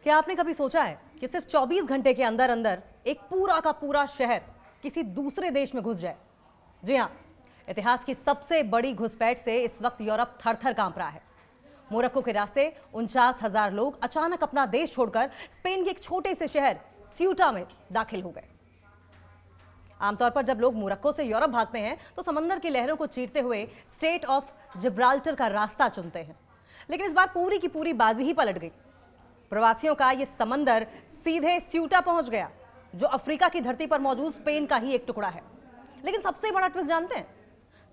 क्या आपने कभी सोचा है कि सिर्फ 24 घंटे के अंदर अंदर एक पूरा का पूरा शहर किसी दूसरे देश में घुस जाए? जी हाँ, इतिहास की सबसे बड़ी घुसपैठ से इस वक्त यूरोप थर-थर कांप रहा है। मोरक्को के रास्ते 49,000 लोग अचानक अपना देश छोड़कर स्पेन के एक छोटे से शहर स्यूटा में दाखिल हो गए। आमतौर पर जब लोग मोरक्को से यूरोप भागते हैं तो समंदर की लहरों को चीरते हुए स्ट्रेट ऑफ जिब्राल्टर का रास्ता चुनते हैं, लेकिन इस बार पूरी की पूरी बाजी ही पलट गई। प्रवासियों का ये समंदर सीधे स्यूटा पहुंच गया, जो अफ्रीका की धरती पर मौजूद स्पेन का ही एक टुकड़ा है। लेकिन सबसे बड़ा ट्विस्ट जानते हैं?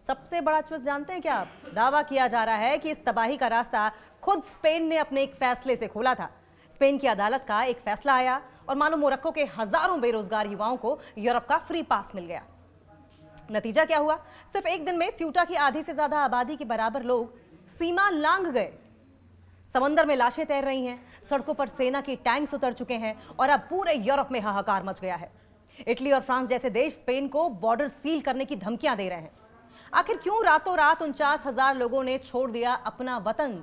सबसे बड़ा ट्विस्ट जानते हैं क्या आप? दावा किया जा रहा है कि इस तबाही का रास्ता खुद स्पेन ने अपने एक फैसले से खोला था। स्पेन की अदालत का एक फैसला आया और मानो मोरक्को के हजारों बेरोजगार युवाओं को यूरोप का फ्री पास मिल गया। नतीजा क्या हुआ? सिर्फ एक दिन में स्यूटा की आधी से ज्यादा आबादी के बराबर लोग सीमा लांघ गए। समंदर में लाशें तैर रही हैं, सड़कों पर सेना की टैंक्स उतर चुके हैं और अब पूरे यूरोप में हाहाकार मच गया है। इटली और फ्रांस जैसे देश स्पेन को बॉर्डर सील करने की धमकियां दे रहे हैं। आखिर क्यों रातों रात 49,000 लोगों ने छोड़ दिया अपना वतन?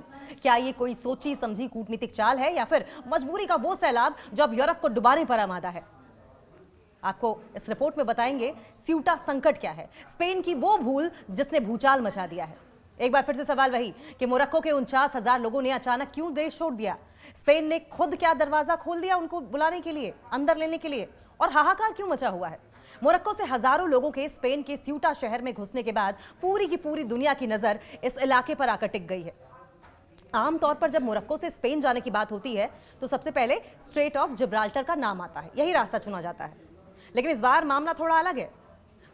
क्या ये कोई सोची समझी कूटनीतिक चाल है या फिर मजबूरी का वो सैलाब जो अब यूरोप को डुबाने पर आमादा है? आपको इस रिपोर्ट में बताएंगे स्यूटा संकट क्या है, स्पेन की वो भूल जिसने भूचाल मचा दिया है। एक बार फिर से सवाल वही कि मोरक्को के 49,000 लोगों ने अचानक क्यों देश छोड़ दिया? स्पेन ने खुद क्या दरवाजा खोल दिया उनको बुलाने के लिए, अंदर लेने के लिए? और हाहाकार क्यों मचा हुआ है? मोरक्को से हजारों लोगों के स्पेन के स्यूटा शहर में घुसने के बाद पूरी की पूरी दुनिया की नजर इस इलाके पर आकर टिक गई है। आमतौर पर जब मोरक्को से स्पेन जाने की बात होती है तो सबसे पहले स्ट्रेट ऑफ जिब्राल्टर का नाम आता है, यही रास्ता चुना जाता है। लेकिन इस बार मामला थोड़ा अलग है।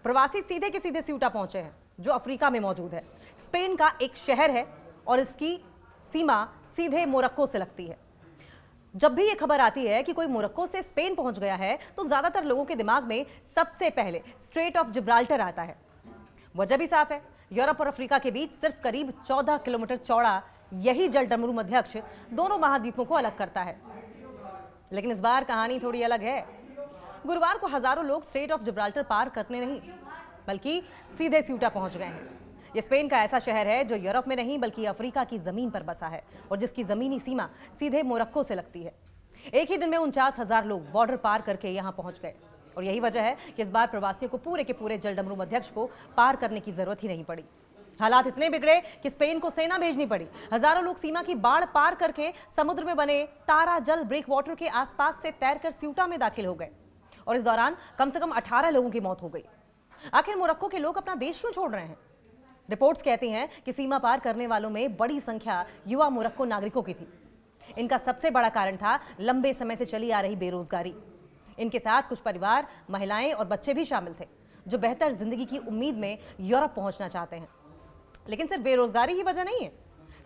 प्रवासी सीधे के सीधे स्यूटा पहुंचे हैं, जो अफ्रीका में मौजूद है। स्पेन का एक शहर है और इसकी सीमा सीधे मोरक्को से लगती है। जब भी ये खबर आती है कि कोई मोरक्को से स्पेन पहुंच गया है तो ज्यादातर लोगों के दिमाग में सबसे पहले स्ट्रेट ऑफ जिब्राल्टर आता है। वजह भी साफ है, यूरोप और अफ्रीका के बीच सिर्फ करीब 14 किलोमीटर चौड़ा यही जल डमरू मध्यअक्ष दोनों महाद्वीपों को अलग करता है। लेकिन इस बार कहानी थोड़ी अलग है। गुरुवार को हजारों लोग स्ट्रेट ऑफ जिब्राल्टर पार करने नहीं बल्कि सीधे स्यूटा पहुंच गए हैं। ये स्पेन का ऐसा शहर है जो यूरोप में नहीं बल्कि अफ्रीका की जमीन पर बसा है और जिसकी जमीनी सीमा सीधे मोरक्को से लगती है। एक ही दिन में 49,000 लोग बॉर्डर पार करके यहां पहुंच गए और यही वजह है कि इस बार प्रवासियों को पूरे के पूरे जलडमरू मध्यअक्ष को पार करने की जरूरत ही नहीं पड़ी। हालात इतने बिगड़े कि स्पेन को सेना भेजनी पड़ी। हजारों लोग सीमा की बाढ़ पार करके समुद्र में बने तारा जल ब्रेक वाटर के आसपास से तैरकर स्यूटा में दाखिल हो गए और इस दौरान कम से कम 18 लोगों की मौत हो गई। आखिर मोरक्को के लोग अपना देश क्यों छोड़ रहे हैं? रिपोर्ट्स कहती हैं कि सीमा पार करने वालों में बड़ी संख्या युवा मोरक्को नागरिकों की थी। इनका सबसे बड़ा कारण था लंबे समय से चली आ रही बेरोजगारी। इनके साथ कुछ परिवार, महिलाएं और बच्चे भी शामिल थे जो बेहतर जिंदगी की उम्मीद में यूरोप पहुंचना चाहते हैं। लेकिन सिर्फ बेरोजगारी ही वजह नहीं है।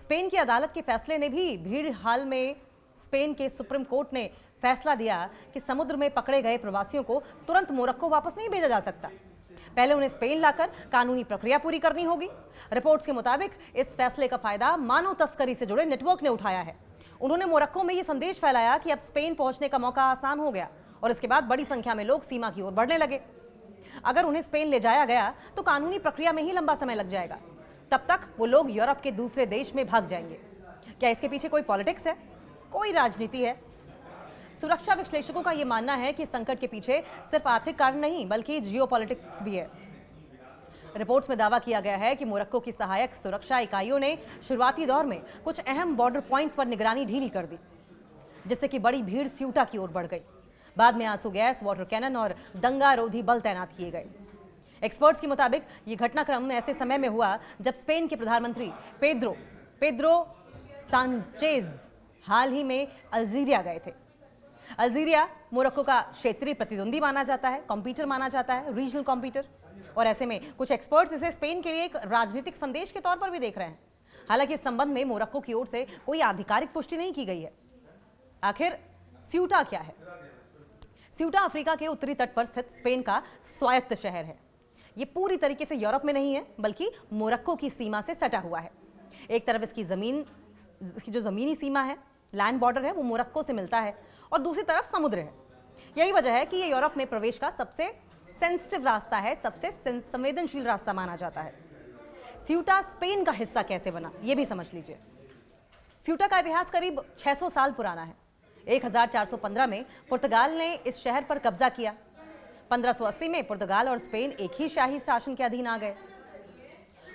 स्पेन की अदालत के फैसले ने भी भीड़ हाल में स्पेन के सुप्रीम कोर्ट ने फैसला दिया कि समुद्र में पकड़े गए प्रवासियों को तुरंत मोरक्को वापस नहीं भेजा जा सकता। पहले उन्हें स्पेन लाकर कानूनी प्रक्रिया पूरी करनी होगी। रिपोर्ट्स के मुताबिक इस फैसले का फायदा मानव तस्करी से जुड़े नेटवर्क ने उठाया है। उन्होंने मोरक्को में यह संदेश फैलाया कि अब स्पेन पहुंचने का मौका आसान हो गया और इसके बाद बड़ी संख्या में लोग सीमा की ओर बढ़ने लगे। अगर उन्हें स्पेन ले जाया गया तो कानूनी प्रक्रिया में ही लंबा समय लग जाएगा। तब तक वो लोग यूरोप के दूसरे देश में भाग जाएंगे। क्या इसके पीछे कोई पॉलिटिक्स है, कोई राजनीति है? सुरक्षा विश्लेषकों का यह मानना है कि संकट के पीछे सिर्फ आर्थिक कारण नहीं बल्कि जियोपॉलिटिक्स भी है। रिपोर्ट्स में दावा किया गया है कि मोरक्को की सहायक सुरक्षा इकाइयों ने शुरुआती दौर में कुछ अहम बॉर्डर पॉइंट्स पर निगरानी ढीली कर दी, जिससे कि बड़ी भीड़ स्यूटा की ओर बढ़ गई। बाद में आंसू गैस, वाटर कैनन और दंगा रोधी बल तैनात किए गए। एक्सपर्ट्स के मुताबिक ये घटनाक्रम ऐसे समय में हुआ जब स्पेन के प्रधानमंत्री पेड्रो सांचेज हाल ही में अल्जीरिया गए थे। अल्जीरिया मोरक्को का क्षेत्रीय प्रतिद्वंदी माना जाता है, कॉम्पिटिटर माना जाता है, रीजनल कॉम्पिटिटर। और ऐसे में कुछ एक्सपर्ट्स इसे स्पेन के लिए एक राजनीतिक संदेश के तौर पर भी देख रहे हैं। हालांकि इस संबंध में मोरक्को की ओर से कोई आधिकारिक पुष्टि नहीं की गई है। आखिर स्यूटा क्या है? स्यूटा अफ्रीका के उत्तरी तट पर स्थित स्पेन का स्वायत्त शहर है। ये पूरी तरीके से यूरोप में नहीं है बल्कि मोरक्को की सीमा से सटा हुआ है। एक तरफ इसकी जो जमीनी सीमा है, लैंड बॉर्डर है, वो मोरक्को से मिलता है और दूसरी तरफ समुद्र है। यही वजह है कि ये यूरोप में प्रवेश का सबसे सेंसिटिव रास्ता है, सबसे संवेदनशील रास्ता माना जाता है। स्यूटा स्पेन का हिस्सा कैसे बना, ये भी समझ लीजिए। स्यूटा का इतिहास करीब 600 साल पुराना है। 1415 में पुर्तगाल ने इस शहर पर कब्जा किया। 1580 में पुर्तगाल और स्पेन एक ही शाही शासन के अधीन आ गए।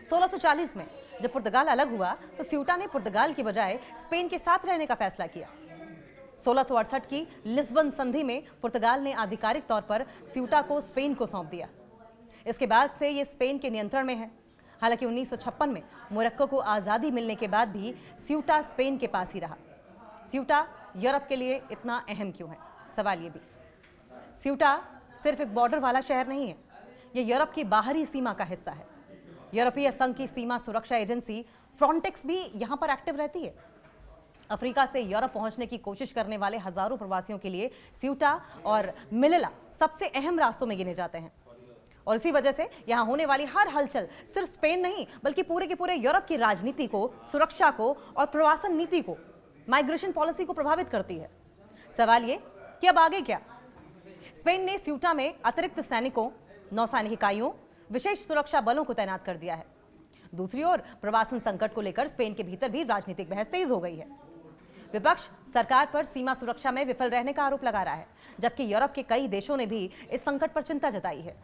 1640 में जब पुर्तगाल अलग हुआ तो स्यूटा ने पुर्तगाल की बजाय स्पेन के साथ रहने का फैसला किया। 1668 की लिस्बन संधि में पुर्तगाल ने आधिकारिक तौर पर स्यूटा को स्पेन को सौंप दिया। इसके बाद से ये स्पेन के नियंत्रण में है। हालांकि 1956 में मोरक्को को आज़ादी मिलने के बाद भी स्यूटा स्पेन के पास ही रहा। स्यूटा यूरोप के लिए इतना अहम क्यों है? सवाल ये भी। स्यूटा सिर्फ एक बॉर्डर वाला शहर नहीं है, ये यूरोप की बाहरी सीमा का हिस्सा है। यूरोपीय संघ की सीमा सुरक्षा एजेंसी फ्रॉन्टेक्स भी यहाँ पर एक्टिव रहती है। अफ्रीका से यूरोप पहुंचने की कोशिश करने वाले हजारों प्रवासियों के लिए स्यूटा और मेलिला सबसे अहम रास्तों में गिने जाते हैं। और इसी वजह से यहाँ होने वाली हर हलचल सिर्फ स्पेन नहीं बल्कि पूरे के पूरे यूरोप की राजनीति को, सुरक्षा को और प्रवासन नीति को, माइग्रेशन पॉलिसी को प्रभावित करती है। सवाल ये कि अब आगे क्या? स्पेन ने स्यूटा में अतिरिक्त सैनिकों, नौसैनिक इकाइयों, विशेष सुरक्षा बलों को तैनात कर दिया है। दूसरी ओर प्रवासन संकट को लेकर स्पेन के भीतर भी राजनीतिक बहस तेज हो गई है। विपक्ष सरकार पर सीमा सुरक्षा में विफल रहने का आरोप लगा रहा है, जबकि यूरोप के कई देशों ने भी इस संकट पर चिंता जताई है।